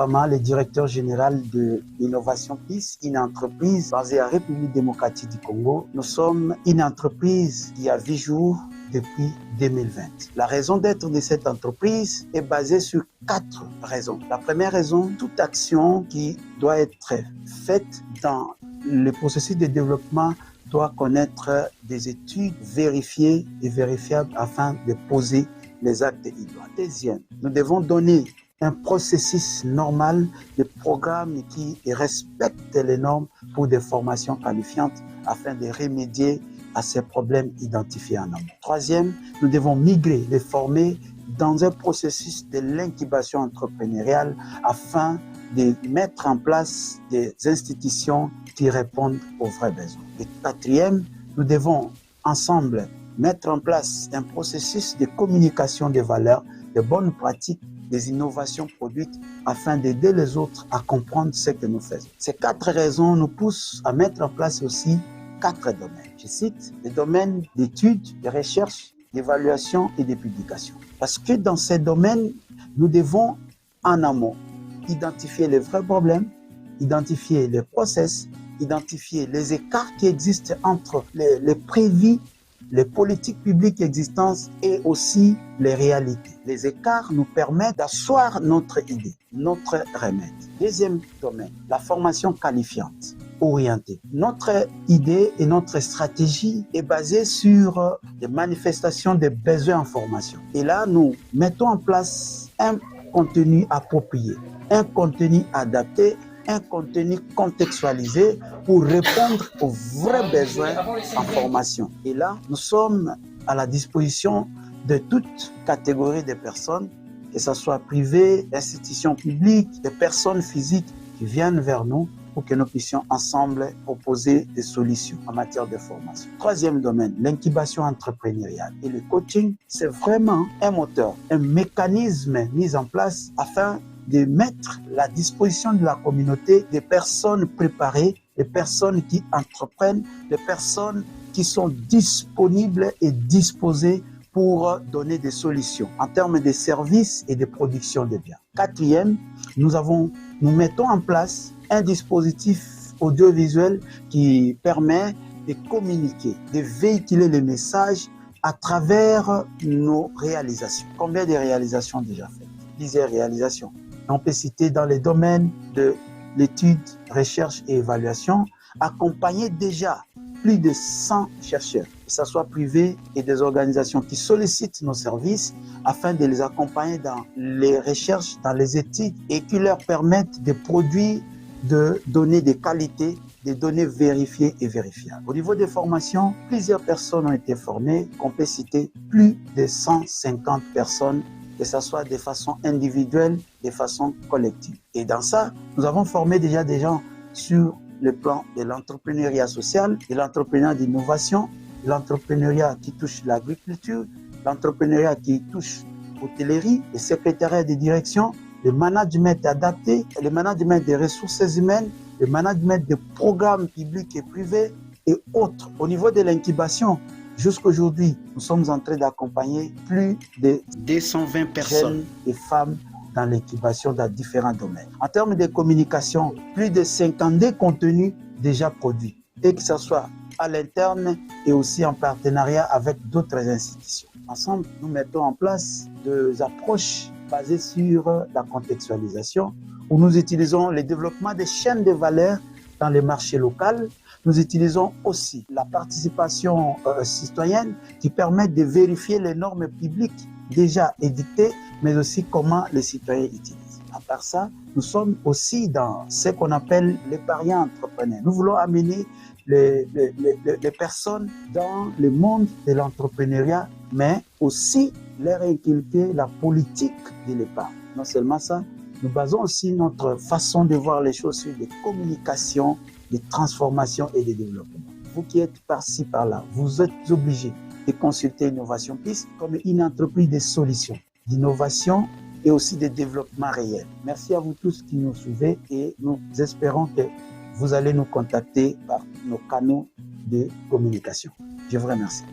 Fama, le directeur général de Innovation Peace, une entreprise basée en République démocratique du Congo. Nous sommes une entreprise qui a 8 jours depuis 2020. La raison d'être de cette entreprise est basée sur 4 raisons. La première raison, toute action qui doit être faite dans le processus de développement doit connaître des études vérifiées et vérifiables afin de poser les actes idoines. Deuxième, nous devons donner un processus normal de programme qui respecte les normes pour des formations qualifiantes afin de remédier à ces problèmes identifiés en amont. Troisième, nous devons migrer, les former dans un processus de l'incubation entrepreneuriale afin de mettre en place des institutions qui répondent aux vrais besoins. Et quatrième, nous devons ensemble mettre en place un processus de communication des valeurs, de bonnes pratiques, des innovations produites afin d'aider les autres à comprendre ce que nous faisons. Ces 4 raisons nous poussent à mettre en place aussi 4 domaines. Je cite les domaines d'études, de recherche, d'évaluation et de publication. Parce que dans ces domaines, nous devons en amont identifier les vrais problèmes, identifier les process, identifier les écarts qui existent entre les prévis, les politiques publiques existantes et aussi les réalités. Les écarts nous permettent d'asseoir notre idée, notre remède. Deuxième domaine, la formation qualifiante, orientée. Notre idée et notre stratégie est basée sur des manifestations de besoins en formation. Et là, nous mettons en place un contenu approprié, un contenu adapté, un contenu contextualisé pour répondre aux vrais besoins en formation. Et là, nous sommes à la disposition de toute catégorie de personnes, que ce soit privées, institutions publiques, des personnes physiques qui viennent vers nous pour que nous puissions ensemble proposer des solutions en matière de formation. Troisième domaine, l'incubation entrepreneuriale. Et le coaching, c'est vraiment un moteur, un mécanisme mis en place afin de mettre à la disposition de la communauté des personnes préparées, des personnes qui entreprennent, des personnes qui sont disponibles et disposées pour donner des solutions en termes de services et de production de biens. Quatrième, nous mettons en place un dispositif audiovisuel qui permet de communiquer, de véhiculer les messages à travers nos réalisations. Combien de réalisations déjà faites? 10 réalisations. On peut citer dans les domaines de l'étude, recherche et évaluation, accompagner déjà plus de 100 chercheurs, que ce soit privés et des organisations qui sollicitent nos services afin de les accompagner dans les recherches, dans les études et qui leur permettent de produire, de données de qualité, des données vérifiées et vérifiables. Au niveau des formations, plusieurs personnes ont été formées, on peut citer plus de 150 personnes, que ce soit de façon individuelle, de façon collective. Et dans ça, nous avons formé déjà des gens sur le plan de l'entrepreneuriat social, de l'entrepreneuriat d'innovation, de l'entrepreneuriat qui touche l'agriculture, l'entrepreneuriat qui touche l'hôtellerie, le secrétariat de direction, le management adapté, le management des ressources humaines, le management des programmes publics et privés et autres. Au niveau de l'incubation, jusqu'aujourd'hui, nous sommes en train d'accompagner plus de 220 personnes et femmes dans l'incubation dans différents domaines. En termes de communication, plus de 52 contenus déjà produits, et que ce soit à l'interne et aussi en partenariat avec d'autres institutions. Ensemble, nous mettons en place des approches basées sur la contextualisation, où nous utilisons le développement des chaînes de valeur dans les marchés locaux. Nous utilisons aussi la participation citoyenne qui permet de vérifier les normes publiques déjà édictées, mais aussi comment les citoyens utilisent. À part ça, nous sommes aussi dans ce qu'on appelle les parieurs entrepreneurs. Nous voulons amener les personnes dans le monde de l'entrepreneuriat, mais aussi leur inculquer la politique de l'épargne. Non seulement ça, nous basons aussi notre façon de voir les choses sur des communications, des transformations et des développements. Vous qui êtes par-ci, par-là, vous êtes obligés de consulter Innovation Peace comme une entreprise de solutions, d'innovation et aussi de développement réel. Merci à vous tous qui nous suivez et nous espérons que vous allez nous contacter par nos canaux de communication. Je vous remercie.